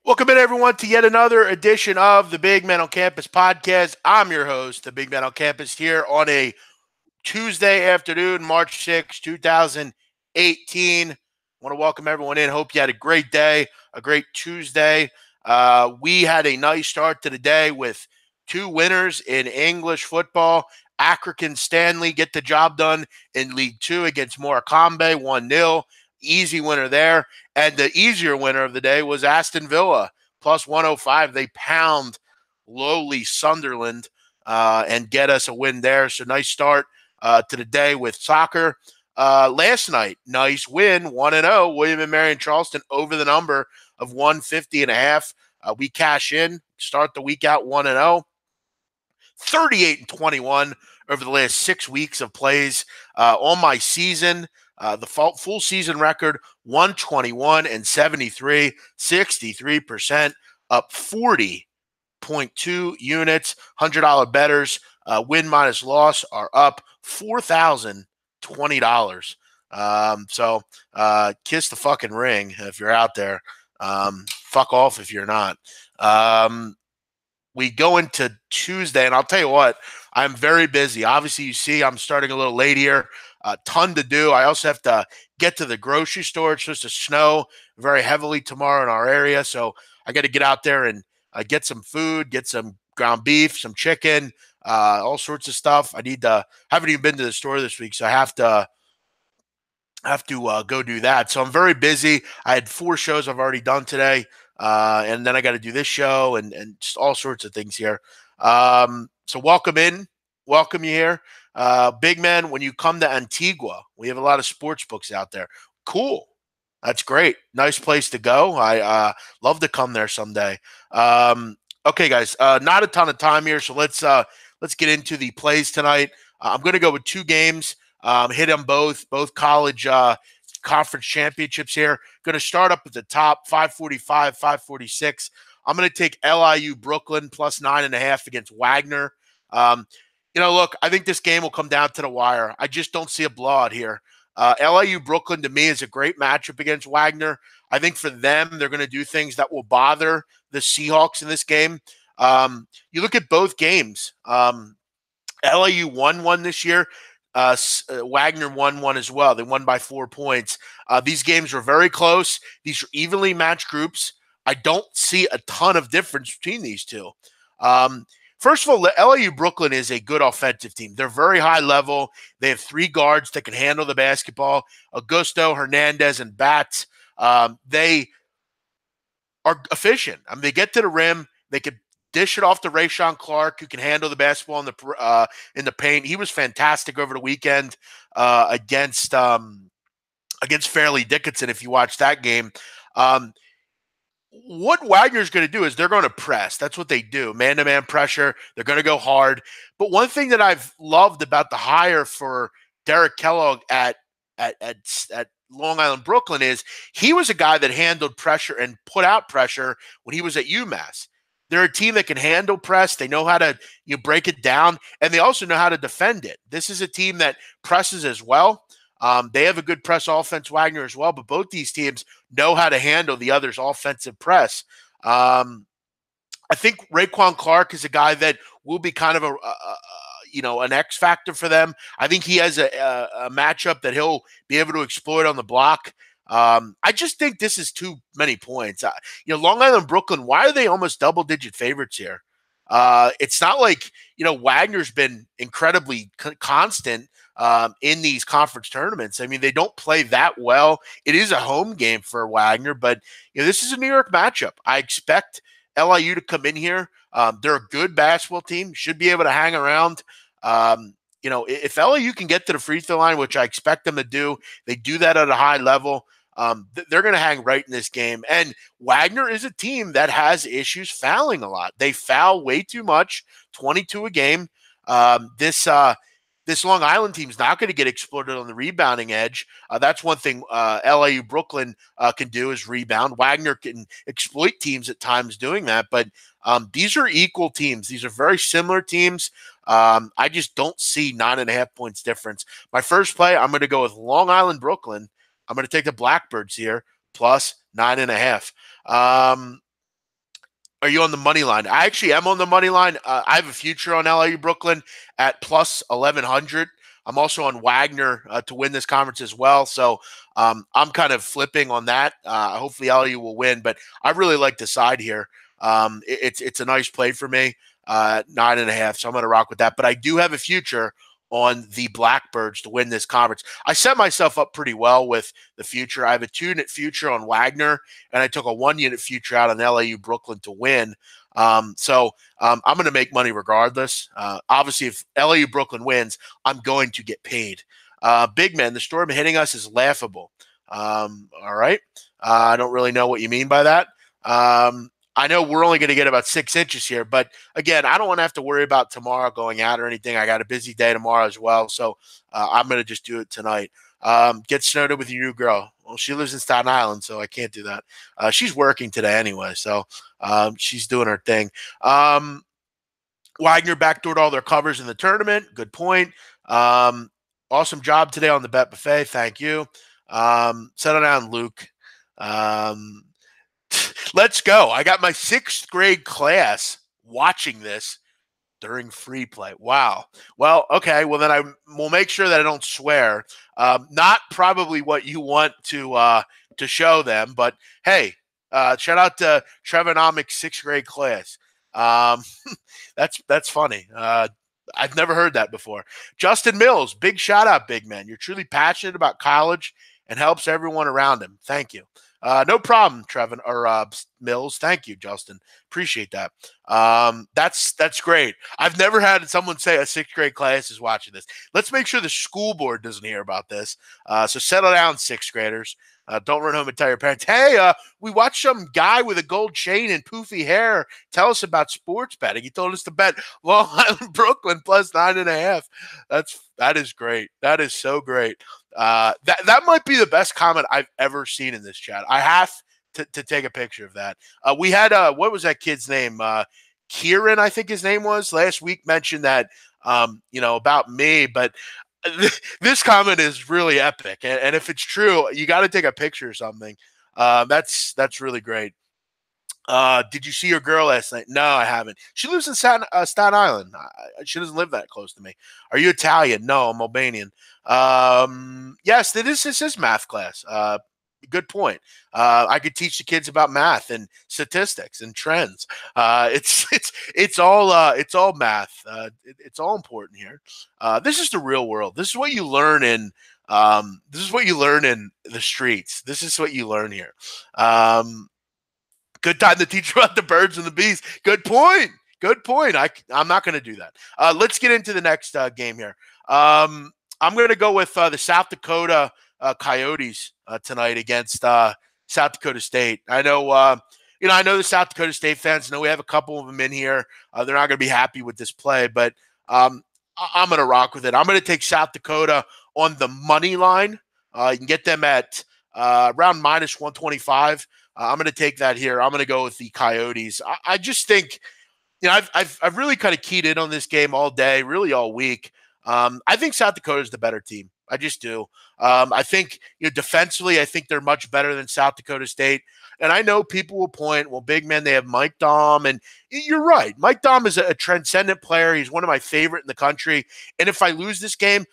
Welcome in, everyone, to yet another edition of the Big Men on Campus podcast. I'm your host, the Big Men on Campus, here on a Tuesday afternoon, March 6, 2018. I want to welcome everyone in. Hope you had a great day, a great Tuesday. We had a nice start to the day with two winners in English football. Akron Stanley get the job done in League Two against Morecambe, 1-0. Easy winner there. And the easier winner of the day was Aston Villa, plus 105. They pound lowly Sunderland and get us a win there. So nice start to the day with soccer. Last night, nice win, 1-0. William and Marion Charleston over the number of 150.5. We cash in, start the week out 1-0. 38-21 over the last 6 weeks of plays on my season. The full season record, 121-73, 63%, up 40.2 units. $100 bettors, win minus loss are up $4,020. So kiss the fucking ring if you're out there. Fuck off if you're not. We go into Tuesday, and I'll tell you what, I'm very busy. Obviously, you see I'm starting a little late here. A ton to do. I also have to get to the grocery store. It's supposed to snow very heavily tomorrow in our area, so I got to get out there and get some food, get some ground beef, some chicken, all sorts of stuff. Haven't even been to the store this week, so I have to go do that. So I'm very busy. I had 4 shows I've already done today, and then I got to do this show and just all sorts of things here. So welcome in. Welcome you here. Big man, when you come to Antigua, we have a lot of sports books out there. Cool. That's great. Nice place to go. I love to come there someday. Okay, guys, not a ton of time here, so let's get into the plays tonight. I'm going to go with 2 games. Hit them both college conference championships here. Going to start up at the top, 545, 546. I'm going to take LIU Brooklyn plus 9.5 against Wagner. Look, I think this game will come down to the wire. I just don't see a blowout here. LIU Brooklyn, to me, is a great matchup against Wagner. I think for them, they're going to do things that will bother the Seahawks in this game. You look at both games. LIU won one this year. Wagner won one as well. They won by 4 points. These games were very close. These are evenly matched groups. I don't see a ton of difference between these two. First of all, LIU Brooklyn is a good offensive team. They're very high level. They have 3 guards that can handle the basketball: Augusto, Hernandez, and Batts. They are efficient. I mean, they get to the rim. They could dish it off to Rayshawn Clark, who can handle the basketball in the paint. He was fantastic over the weekend against Fairleigh Dickinson. If you watch that game. What Wagner's going to do is they're going to press. That's what they do. Man-to-man pressure. They're going to go hard. But one thing that I've loved about the hire for Derek Kellogg at Long Island Brooklyn is he was a guy that handled pressure and put out pressure when he was at UMass. They're a team that can handle press. They know how to break it down, and they also know how to defend it. This is a team that presses as well. They have a good press offense, Wagner, as well, but both these teams know how to handle the other's offensive press. I think Raekwon Clark is a guy that will be kind of an X factor for them. I think he has a matchup that he'll be able to exploit on the block. I just think this is too many points. Long Island Brooklyn, why are they almost double-digit favorites here? It's not like, Wagner's been incredibly constant in these conference tournaments. I mean, they don't play that well. It is a home game for Wagner, but this is a New York matchup. I expect LIU to come in here. They're a good basketball team, should be able to hang around. If LIU can get to the free throw line, which I expect them to do, they do that at a high level. They're going to hang right in this game. And Wagner is a team that has issues fouling a lot. They foul way too much, 22 a game. This Long Island team is not going to get exploited on the rebounding edge. That's one thing LIU Brooklyn can do is rebound. Wagner can exploit teams at times doing that. But these are equal teams. These are very similar teams. I just don't see 9.5 points difference. My first play, I'm going to go with Long Island Brooklyn. I'm going to take the Blackbirds here, plus 9.5. Are you on the money line? I actually am on the money line. I have a future on LIU Brooklyn at plus 1100. I'm also on Wagner to win this conference as well. So I'm kind of flipping on that. Hopefully LIU will win, but I really like the side here. It's a nice play for me, 9.5. So I'm going to rock with that. But I do have a future on the Blackbirds to win this conference. I set myself up pretty well with the future. I have a 2-unit future on Wagner, and I took a 1-unit future out on LIU Brooklyn to win. I'm going to make money regardless. Obviously, if LIU Brooklyn wins, I'm going to get paid. Big man, the storm hitting us is laughable. All right. I don't really know what you mean by that. I know we're only going to get about 6 inches here, but again, I don't want to have to worry about tomorrow going out or anything. I got a busy day tomorrow as well, so I'm going to just do it tonight. Get snowed in with your new girl. Well, she lives in Staten Island, so I can't do that. She's working today anyway, so she's doing her thing. Wagner backdoored all their covers in the tournament. Good point. Awesome job today on the bet buffet. Thank you. Settle down, Luke. Let's go. I got my 6th grade class watching this during free play. Wow. Well, okay. Well, then I will make sure that I don't swear. Not probably what you want to show them, but hey, shout out to Trevonomics 6th grade class. That's funny. I've never heard that before. Justin Mills, big shout out, big man. You're truly passionate about college and helps everyone around him. Thank you. No problem, Trevin or Mills. Thank you, Justin. Appreciate that. That's great. I've never had someone say a 6th grade class is watching this. Let's make sure the school board doesn't hear about this. So settle down, 6th graders. Don't run home and tell your parents, hey, we watched some guy with a gold chain and poofy hair tell us about sports betting. He told us to bet Long Island Brooklyn plus 9.5. That is great. That is so great. That might be the best comment I've ever seen in this chat. I have to take a picture of that. We had what was that kid's name? Kieran, I think his name was, last week mentioned that about me, but this comment is really epic. And if it's true, you got to take a picture or something. That's really great. Did you see your girl last night? No, I haven't. She lives in Staten Island. She doesn't live that close to me. Are you Italian? No, I'm Albanian. Yes, this is math class. Good point. I could teach the kids about math and statistics and trends. It's all math. It's all important here. This is the real world. This is what you learn in. This is what you learn in the streets. This is what you learn here. Good time to teach about the birds and the bees. Good point. Good point. I'm not going to do that. Let's get into the next game here. I'm going to go with the South Dakota Coyotes tonight against South Dakota State. I know, I know the South Dakota State fans. I know we have a couple of them in here. They're not going to be happy with this play, but I'm going to rock with it. I'm going to take South Dakota on the money line. You can get them at around minus 125. I'm going to take that here. I'm going to go with the Coyotes. I just think, I've really kind of keyed in on this game all day, really all week. I think South Dakota is the better team. I just do. I think, defensively, I think they're much better than South Dakota State. And I know people will point, well, big man, they have Mike Daum. And you're right. Mike Daum is a transcendent player. He's one of my favorite in the country. And if I lose this game,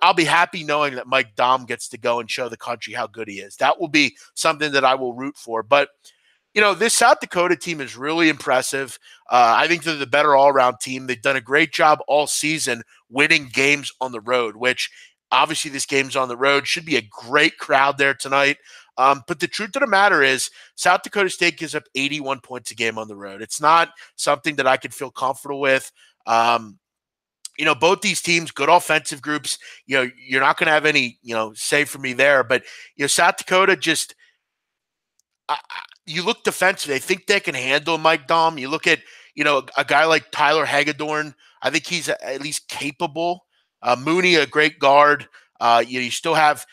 I'll be happy knowing that Mike Daum gets to go and show the country how good he is. That will be something that I will root for. But, this South Dakota team is really impressive. I think they're the better all-around team. They've done a great job all season winning games on the road, which obviously this game's on the road. Should be a great crowd there tonight. But the truth of the matter is South Dakota State gives up 81 points a game on the road. It's not something that I could feel comfortable with. Both these teams, good offensive groups, you're not going to have any, say for me there. But, South Dakota just you look defensively. I think they can handle Mike Daum. You look at, a guy like Tyler Hagedorn. I think he's at least capable. Mooney, a great guard. You still have,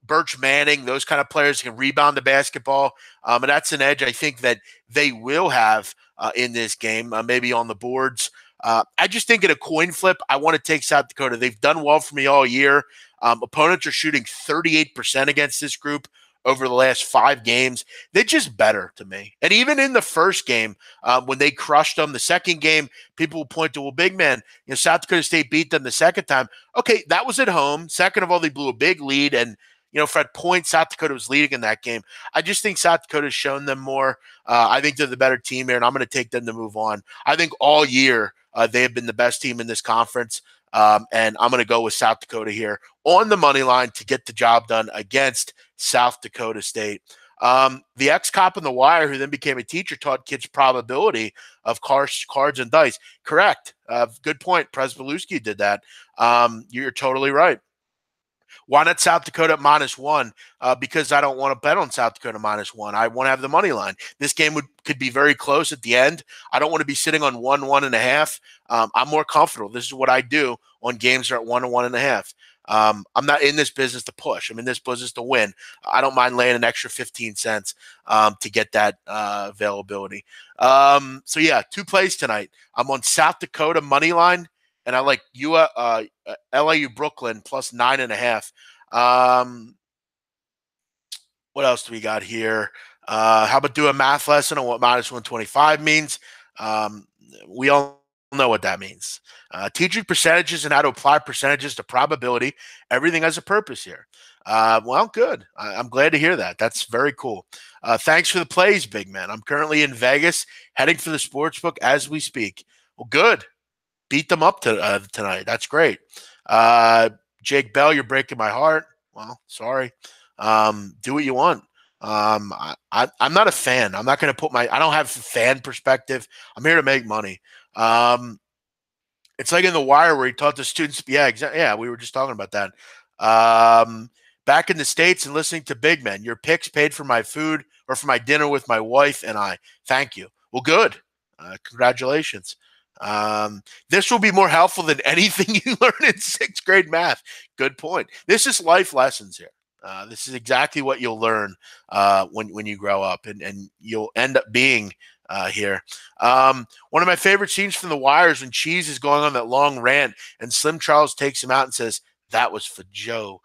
Birch Manning, those kind of players can rebound the basketball. And that's an edge I think that they will have in this game, maybe on the boards. I just think in a coin flip, I want to take South Dakota. They've done well for me all year. Opponents are shooting 38% against this group over the last 5 games. They're just better to me. And even in the first game, when they crushed them, the second game, people will point to, well, big man, South Dakota State beat them the second time. Okay, that was at home. Second of all, they blew a big lead. And, for at points, South Dakota was leading in that game. I just think South Dakota's shown them more. I think they're the better team here, and I'm going to take them to move on. I think all year they have been the best team in this conference. And I'm going to go with South Dakota here on the money line to get the job done against South Dakota State. The ex-cop on the wire who then became a teacher taught kids probability of cards and dice. Correct. Good point. Presveluski did that. You're totally right. Why not South Dakota at -1? Because I don't want to bet on South Dakota -1. I want to have the money line. This game could be very close at the end. I don't want to be sitting on 1.5. I'm more comfortable. This is what I do on games that are at 1 and 1.5. I'm not in this business to push. I'm in this business to win. I don't mind laying an extra 15 cents to get that availability. So yeah, 2 plays tonight. I'm on South Dakota money line. And I like LIU Brooklyn plus 9.5. What else do we got here? How about do a math lesson on what -125 means? We all know what that means. Teaching percentages and how to apply percentages to probability. Everything has a purpose here. Well, good. I'm glad to hear that. That's very cool. Thanks for the plays, big man. I'm currently in Vegas, heading for the sportsbook as we speak. Well, good. Beat them up tonight. That's great. Jake Bell, you're breaking my heart. Well, sorry. Do what you want. I'm not a fan. I'm not going to put I don't have fan perspective. I'm here to make money. It's like in The Wire where he taught the students. Yeah, exactly. Yeah, we were just talking about that. Back in the States and listening to big men. Your picks paid for my food or for my dinner with my wife and I. Thank you. Well, good. Congratulations. This will be more helpful than anything you learn in 6th grade math. Good point. This is life lessons here. This is exactly what you'll learn when you grow up, and you'll end up being here. One of my favorite scenes from The Wire is when Cheese is going on that long rant, and Slim Charles takes him out and says, "That was for Joe."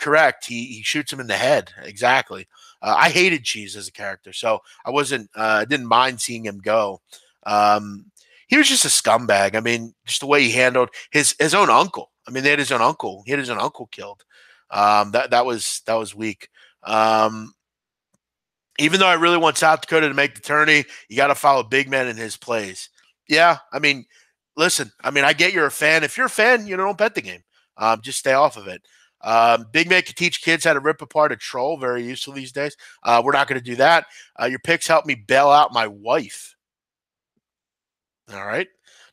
Correct. He shoots him in the head. Exactly. I hated Cheese as a character, so I didn't mind seeing him go. He was just a scumbag. I mean, just the way he handled his own uncle. I mean, they had his own uncle. He had his own uncle killed. That was weak. Even though I really want South Dakota to make the tourney, you got to follow big man in his plays. Yeah, I mean, listen. I mean, I get you're a fan. If you're a fan, don't bet the game. Just stay off of it. Big man can teach kids how to rip apart a troll. Very useful these days. We're not going to do that. Your picks help me bail out my wife. All right.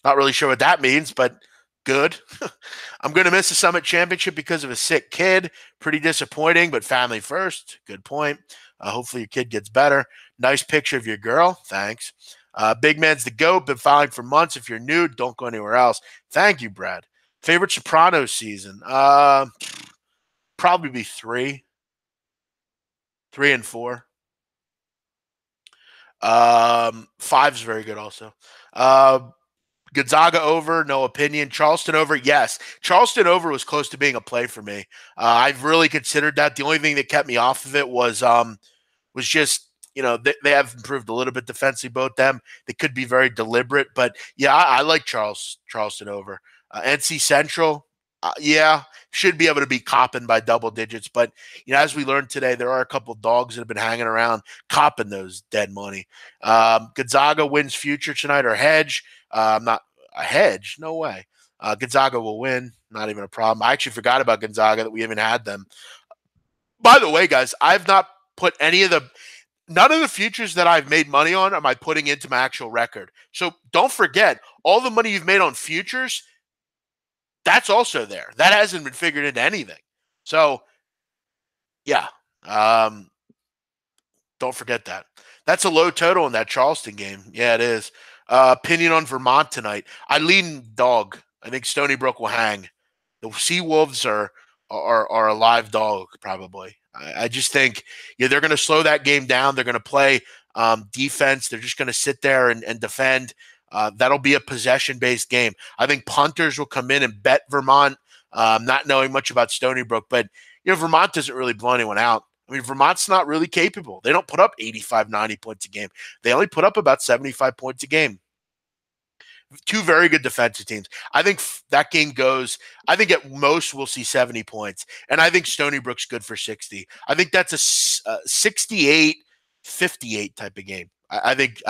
Not really sure what that means, but good. I'm going to miss the Summit Championship because of a sick kid. Pretty disappointing, but family first. Good point. Hopefully your kid gets better. Nice picture of your girl. Thanks. Big man's the GOAT. Been following for months. If you're new, don't go anywhere else. Thank you, Brad. Favorite Sopranos season? Probably be 3. 3 and 4. 5's very good also. Gonzaga over, no opinion. Charleston over, yes. Charleston over was close to being a play for me. I've really considered that. The only thing that kept me off of it was just, they have improved a little bit defensively, both them. They could be very deliberate, but yeah, I like Charleston over. NC Central, yeah, should be able to be copping by double digits. But, as we learned today, there are a couple of dogs that have been hanging around copping those dead money. Gonzaga wins future tonight or hedge. Not a hedge. No way. Gonzaga will win. Not even a problem. I actually forgot about Gonzaga that we even had them. By the way, guys, I've not put none of the futures that I've made money on am I putting into my actual record. So don't forget, all the money you've made on futures, that's also there. That hasn't been figured into anything. So, yeah. Don't forget that. That's a low total in that Charleston game. Yeah, it is. Opinion on Vermont tonight. I lean dog. I think Stony Brook will hang. The Sea Wolves are a live dog, probably. I just think they're going to slow that game down. They're going to play defense. They're just going to sit there and defend. That'll be a possession-based game. I think punters will come in and bet Vermont, not knowing much about Stony Brook. But, Vermont doesn't really blow anyone out. I mean, Vermont's not really capable. They don't put up 85, 90 points a game. They only put up about 75 points a game. Two very good defensive teams. I think that game goes, I think at most we'll see 70 points. And I think Stony Brook's good for 60. I think that's a 68-58 type of game. I think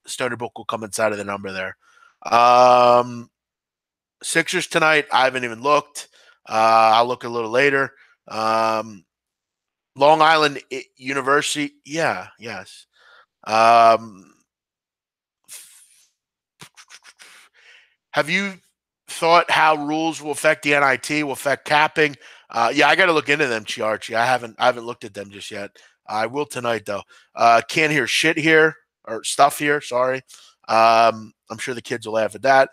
Stony Brook will come inside of the number there. Sixers tonight, I haven't even looked. I'll look a little later. Long Island University, yeah, yes. Have you thought how rules will affect the NIT, will affect capping? Yeah, I got to look into them, Chiarchi. I haven't looked at them just yet. I will tonight though. Can't hear shit here or stuff here. Sorry. I'm sure the kids will laugh at that.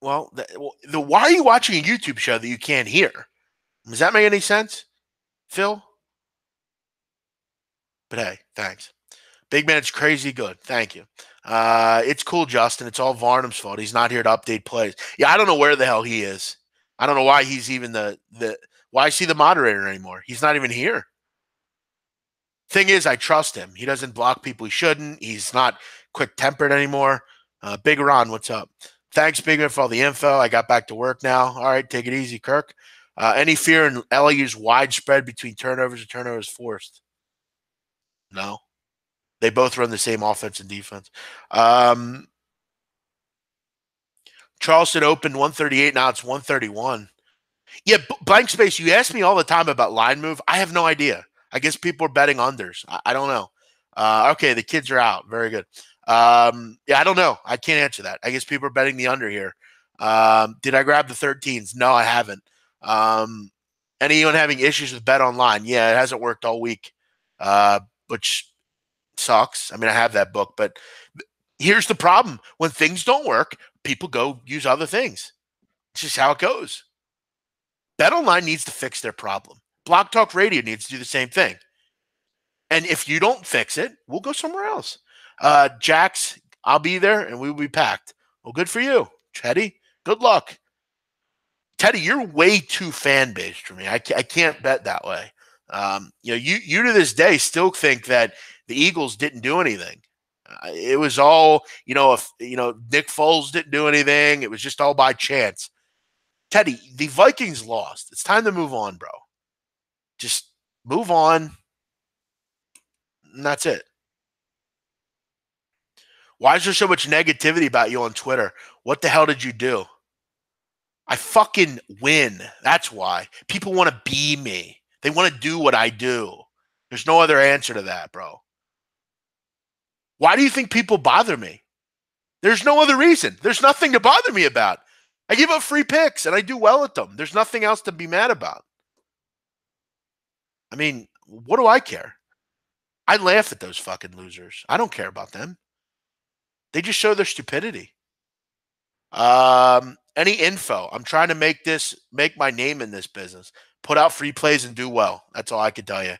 Well, why are you watching a YouTube show that you can't hear? Does that make any sense, Phil? But hey, thanks. Big man, it's crazy good. Thank you. It's cool, Justin. It's all Varnum's fault. He's not here to update plays. Yeah, I don't know where the hell he is. I don't know why he's even why is he the moderator anymore? He's not even here. Thing is, I trust him. He doesn't block people he shouldn't. He's not quick-tempered anymore. Big Ron, what's up? Thanks, Big Man, for all the info. I got back to work now. All right, take it easy, Kirk. Any fear in LAU's widespread between turnovers and turnovers forced? No. They both run the same offense and defense. Charleston opened 138. Now it's 131. Yeah, blank space. You ask me all the time about line move. I have no idea. I guess people are betting unders. I don't know. Okay, the kids are out. Very good. Yeah, I don't know. I can't answer that. I guess people are betting the under here. Did I grab the 13s? No, I haven't. Anyone having issues with Bet Online? Yeah, it hasn't worked all week, which sucks. I mean, I have that book, but here's the problem. When things don't work, people go use other things. It's just how it goes. Bet Online needs to fix their problem. Block Talk Radio needs to do the same thing. And if you don't fix it, we'll go somewhere else. Jax, I'll be there and we will be packed. Well, good for you, Teddy. Good luck. Teddy, you're way too fan-based for me. I can't bet that way. You to this day still think that the Eagles didn't do anything. It was all, Nick Foles didn't do anything. It was just all by chance. Teddy, the Vikings lost. It's time to move on, bro. Just move on. And that's it. Why is there so much negativity about you on Twitter? What the hell did you do? I fucking win. That's why. People want to be me. They want to do what I do. There's no other answer to that, bro. Why do you think people bother me? There's no other reason. There's nothing to bother me about. I give up free picks and I do well at them. There's nothing else to be mad about. I mean, what do I care? I laugh at those fucking losers. I don't care about them. They just show their stupidity. Any info? I'm trying to make my name in this business. Put out free plays and do well. That's all I can tell you.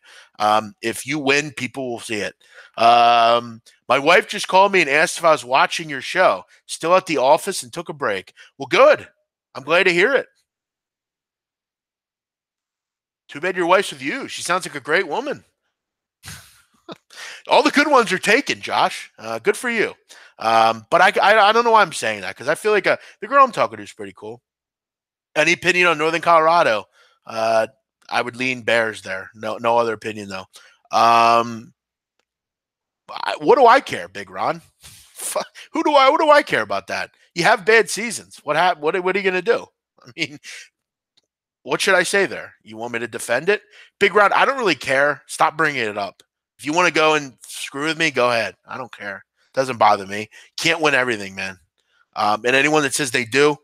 If you win, people will see it. My wife just called me and asked if I was watching your show. Still at the office and took a break. Well, good. I'm glad to hear it. Too bad your wife's with you. She sounds like a great woman. All the good ones are taken, Josh. Good for you. But I don't know why I'm saying that because I feel like the girl I'm talking to is pretty cool. Any opinion on Northern Colorado? I would lean Bears there. No other opinion though. What do I care, Big Ron? What do I care about that? You have bad seasons. What are you gonna do? I mean, what should I say there? You want me to defend it? Big Ron, I don't really care. Stop bringing it up. If you want to go and screw with me, go ahead. I don't care. Doesn't bother me. Can't win everything, man. And anyone that says they do,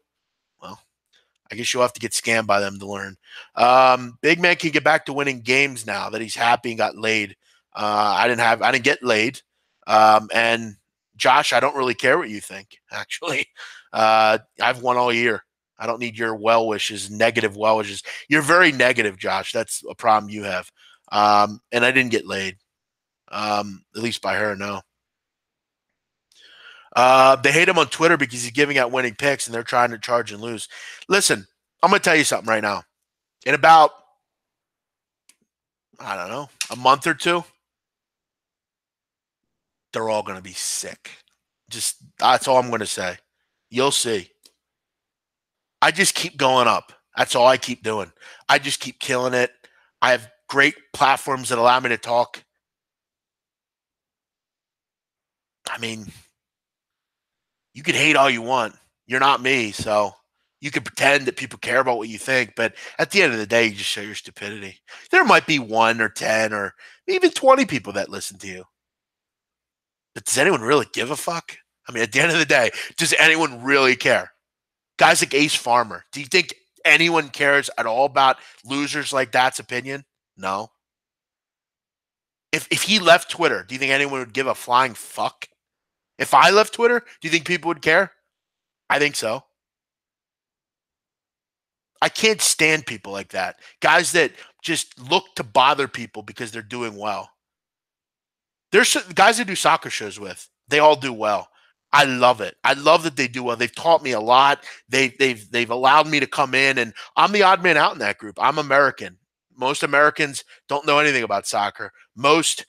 well, I guess you'll have to get scammed by them to learn. Big man can get back to winning games now that he's happy and got laid. I didn't get laid. And Josh, I don't really care what you think, actually. I've won all year. I don't need your well wishes, negative well wishes. You're very negative, Josh. That's a problem you have. And I didn't get laid. At least by her, no. They hate him on Twitter because he's giving out winning picks and they're trying to charge and lose. Listen, I'm going to tell you something right now. In about I don't know, a month or two, they're all going to be sick. Just that's all I'm going to say. You'll see. I just keep going up. That's all I keep doing. I just keep killing it. I have great platforms that allow me to talk. I mean, you can hate all you want. You're not me, so you can pretend that people care about what you think, but at the end of the day, you just show your stupidity. There might be 1 or 10 or even 20 people that listen to you. But does anyone really give a fuck? I mean, at the end of the day, does anyone really care? Guys like Ace Farmer, do you think anyone cares at all about losers like that's opinion? No. If he left Twitter, do you think anyone would give a flying fuck? If I left Twitter, do you think people would care? I think so. I can't stand people like that. Guys that just look to bother people because they're doing well. There's guys I do soccer shows with. They all do well. I love it. I love that they do well. They've taught me a lot. They've allowed me to come in, and I'm the odd man out in that group. I'm American. Most Americans don't know anything about soccer. Most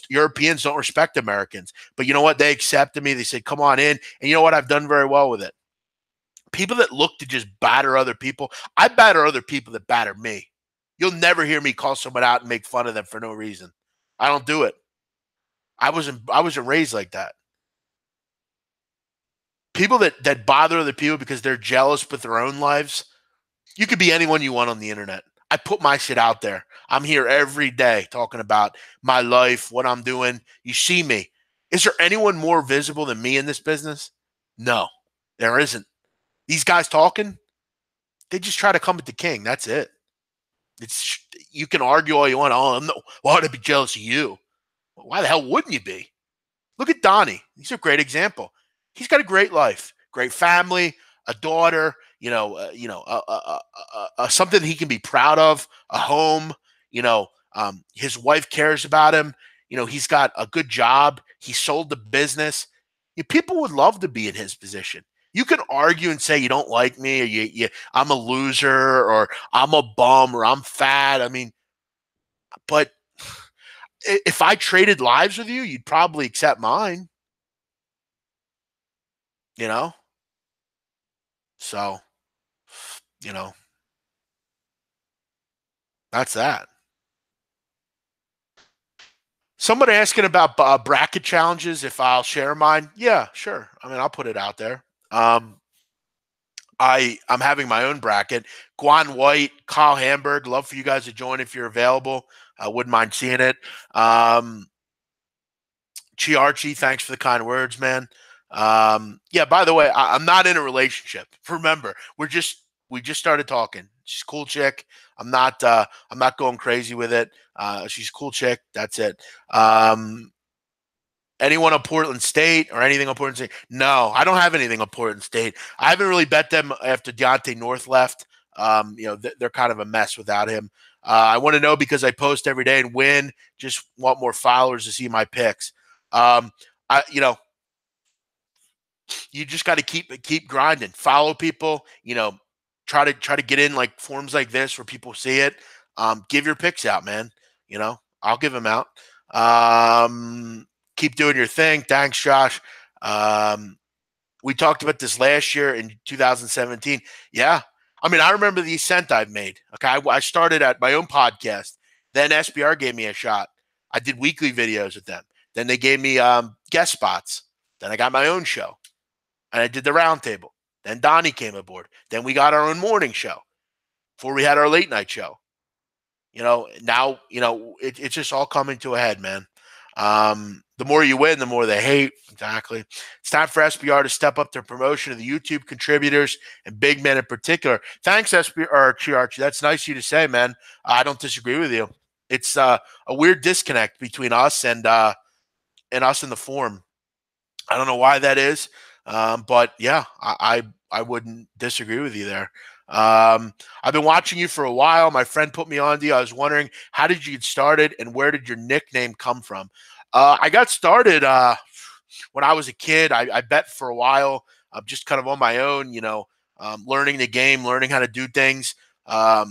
Europeans don't respect Americans. But you know what? They accepted me. They said, "Come on in." And you know what? I've done very well with it. People that look to just batter other people, I batter other people that batter me. You'll never hear me call someone out and make fun of them for no reason. I don't do it. I wasn't raised like that. People that bother other people because they're jealous with their own lives, you could be anyone you want on the internet. I put my shit out there. I'm here every day talking about my life, what I'm doing. You see me. Is there anyone more visible than me in this business? No, there isn't. These guys talking, they just try to come at the king. That's it. It's you can argue all you want. Oh, no, why would I be jealous of you? Well, why the hell wouldn't you be? Look at Donnie. He's a great example. He's got a great life, great family, a daughter. Something he can be proud of, a home. His wife cares about him. He's got a good job. He sold the business. People would love to be in his position. You can argue and say you don't like me, or I'm a loser, or I'm a bum, or I'm fat. I mean, but if I traded lives with you, you'd probably accept mine. You know, so you know that's that. Somebody asking about bracket challenges. If I'll share mine, yeah, sure. I mean, I'll put it out there. Um, I'm having my own bracket. Guan White, Kyle Hamburg. Love for you guys to join if you're available. I wouldn't mind seeing it. Chiarchi, thanks for the kind words, man. Yeah, by the way, I'm not in a relationship. Remember, we just started talking. She's a cool chick. I'm not going crazy with it. She's a cool chick. That's it. Anyone on Portland State or anything on Portland State? No, I don't have anything on Portland State. I haven't really bet them after Deontay North left. They're kind of a mess without him. I want to know because I post every day and win. Just want more followers to see my picks. Um, I, you know, you just got to keep grinding. Follow people. Try to get in like forums like this where people see it. Give your picks out, man. I'll give them out. Keep doing your thing. Thanks, Josh. Um, we talked about this last year in 2017. Yeah. I mean, I remember the ascent I've made. Okay. I started at my own podcast. Then SBR gave me a shot. I did weekly videos with them. Then they gave me guest spots. Then I got my own show. And I did the roundtable. Then Donnie came aboard. Then we got our own morning show before we had our late night show. Now, it's just all coming to a head, man. The more you win, the more they hate. Exactly. It's time for SBR to step up their promotion of the YouTube contributors and big men in particular. Thanks, SBR Chiarchi. That's nice of you to say, man. I don't disagree with you. It's a weird disconnect between us and us in the forum. I don't know why that is, but yeah, I wouldn't disagree with you there. I've been watching you for a while. My friend put me on to you. I was wondering, how did you get started and where did your nickname come from? I got started when I was a kid. I bet for a while, just kind of on my own, learning the game, learning how to do things. I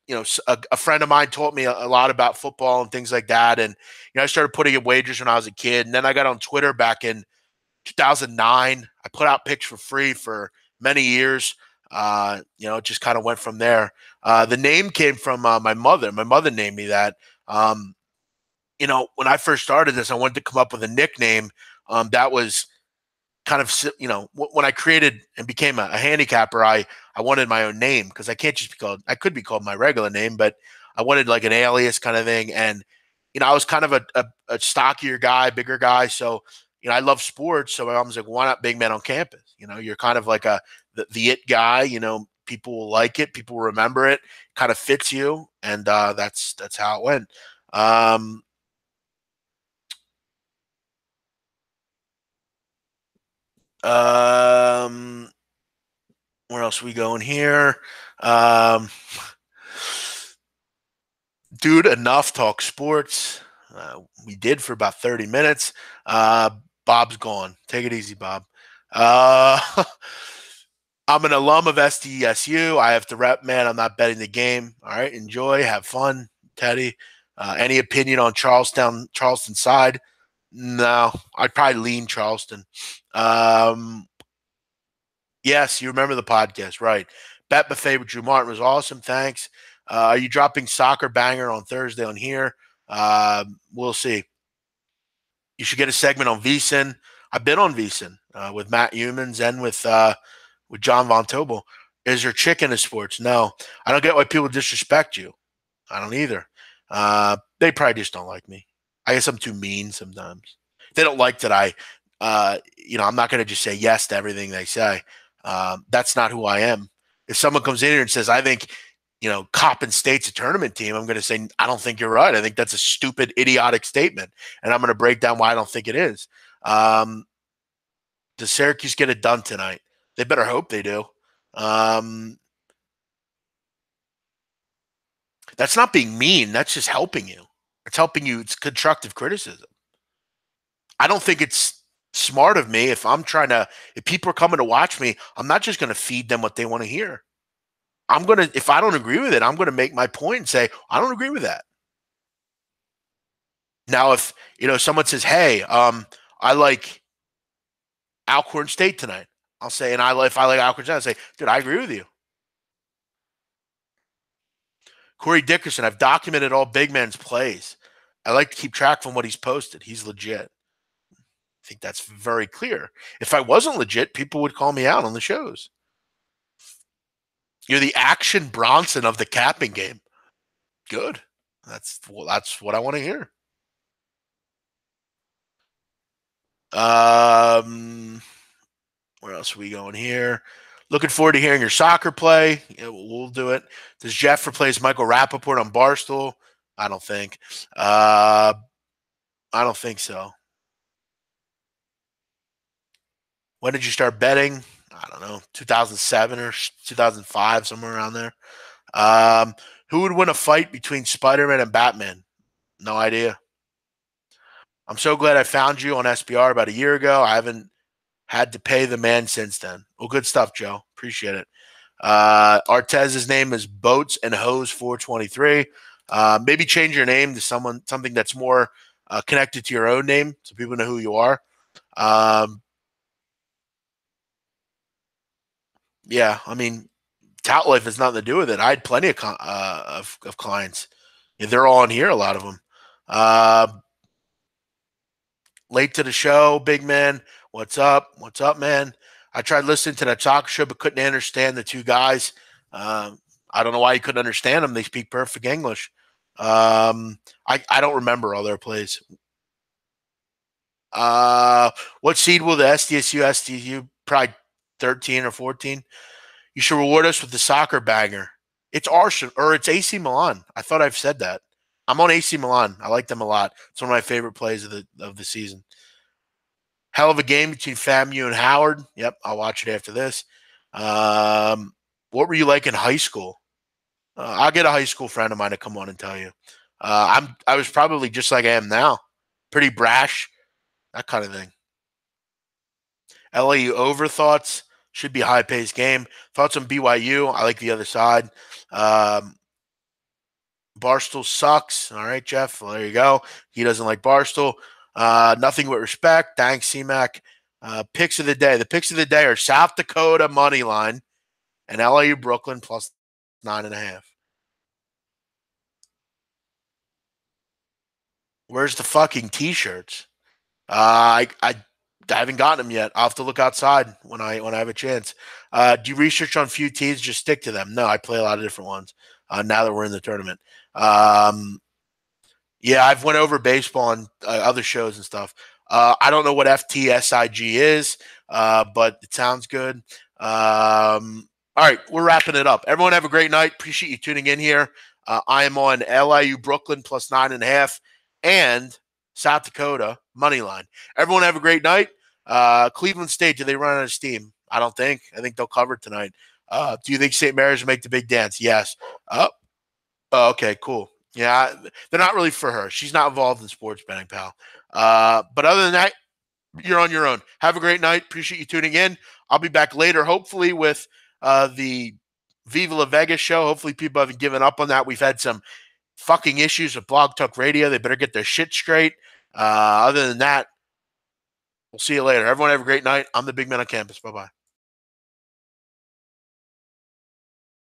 a friend of mine taught me a lot about football and things like that. And, I started putting in wagers when I was a kid. And then I got on Twitter back in 2009. I put out picks for free for many years. It just kind of went from there. The name came from my mother. My mother named me that. When I first started this, I wanted to come up with a nickname that was kind of, when I created and became a handicapper, I wanted my own name because I could be called my regular name, but I wanted like an alias kind of thing. And, I was kind of a stockier guy, bigger guy. So, I love sports. So my mom was like, why not big man on campus? You're kind of like the it guy, people will like it. People will remember it, kind of fits you. And that's how it went. Um, um, where else are we going here? Um, Dude, enough talk sports. We did for about 30 minutes. Uh, Bob's gone. Take it easy, Bob. Uh, I'm an alum of SDSU. I have to rep, man. I'm not betting the game. All right. Enjoy. Have fun, Teddy. Any opinion on Charleston side? No, I'd probably lean Charleston. Um, Yes, you remember the podcast, right? Bet Buffet with Drew Martin was awesome. Thanks. Are you dropping Soccer Banger on Thursday on here? We'll see. You should get a segment on VSiN. I've been on VSiN with Matt Humans and with John Von Tobel. Is there chicken in sports? No. I don't get why people disrespect you. I don't either. They probably just don't like me. I guess I'm too mean sometimes. They don't like that I'm not going to just say yes to everything they say. That's not who I am. If someone comes in here and says, I think, Coppin State's a tournament team, I'm going to say, I don't think you're right. I think that's a stupid, idiotic statement. And I'm going to break down why I don't think it is. Does Syracuse get it done tonight? They better hope they do. That's not being mean. That's just helping you. It's helping you. It's constructive criticism. I don't think it's smart of me if people are coming to watch me, I'm not just going to feed them what they want to hear. If I don't agree with it, I'm going to make my point and say, I don't agree with that. Now, if, someone says, hey, I like Alcorn State tonight, I'll say, if I like Alcorn State, I'll say, dude, I agree with you. Corey Dickerson, I've documented all big man's plays. I like to keep track from what he's posted. He's legit. I think that's very clear. If I wasn't legit, people would call me out on the shows. You're the Action Bronson of the capping game. Good. That's what I want to hear. Where else are we going here? Looking forward to hearing your soccer play. Yeah, we'll do it. Does Jeff replace Michael Rappaport on Barstool? I don't think. I don't think so. When did you start betting? I don't know, 2007 or 2005, somewhere around there. Who would win a fight between Spider-Man and Batman? No idea. I'm so glad I found you on SBR about a year ago. I haven't had to pay the man since then. Well, good stuff, Joe. Appreciate it. Artez's name is Boats and Hose 423. Maybe change your name to something that's more connected to your own name so people know who you are. Yeah, I mean, tout life has nothing to do with it. I had plenty of clients. Yeah, they're all in here, a lot of them. Late to the show, big man. What's up? What's up, man? I tried listening to that talk show, but couldn't understand the two guys. I don't know why you couldn't understand them. They speak perfect English. I don't remember all their plays. What seed will the SDSU probably 13 or 14? You should reward us with the soccer banger. It's Arsenal or it's AC Milan. I thought I've said that. I'm on AC Milan. I like them a lot. It's one of my favorite plays of the season. Hell of a game between FAMU and Howard. Yep, I'll watch it after this. What were you like in high school? I'll get a high school friend of mine to come on and tell you. I was probably just like I am now, pretty brash, that kind of thing. LAU over thoughts should be a high paced game. Thoughts on BYU? I like the other side. Barstool sucks. All right, Jeff. Well, there you go. He doesn't like Barstool. Nothing but respect. Thanks, CMAC. Picks of the day. The picks of the day are South Dakota money line and LIU Brooklyn plus 9.5. Where's the fucking t-shirts? I haven't gotten them yet. I'll have to look outside when I have a chance. Do you research on few teams? Just stick to them. No, I play a lot of different ones. Now that we're in the tournament. Yeah, I've went over baseball on other shows and stuff. I don't know what FTSIG is, but it sounds good. All right, we're wrapping it up. Everyone have a great night. Appreciate you tuning in here. I am on LIU Brooklyn plus 9.5 and South Dakota money line. Everyone have a great night. Cleveland State, do they run out of steam? I don't think. I think they'll cover tonight. Do you think St. Mary's will make the big dance? Yes. Oh, okay, cool. Yeah, they're not really for her. She's not involved in sports betting, pal. But other than that, you're on your own. Have a great night. Appreciate you tuning in. I'll be back later, hopefully, with the Viva La Vegas show. Hopefully, people haven't given up on that. We've had some fucking issues with Blog Talk Radio. They better get their shit straight. Other than that, we'll see you later. Everyone have a great night. I'm the big man on campus. Bye-bye.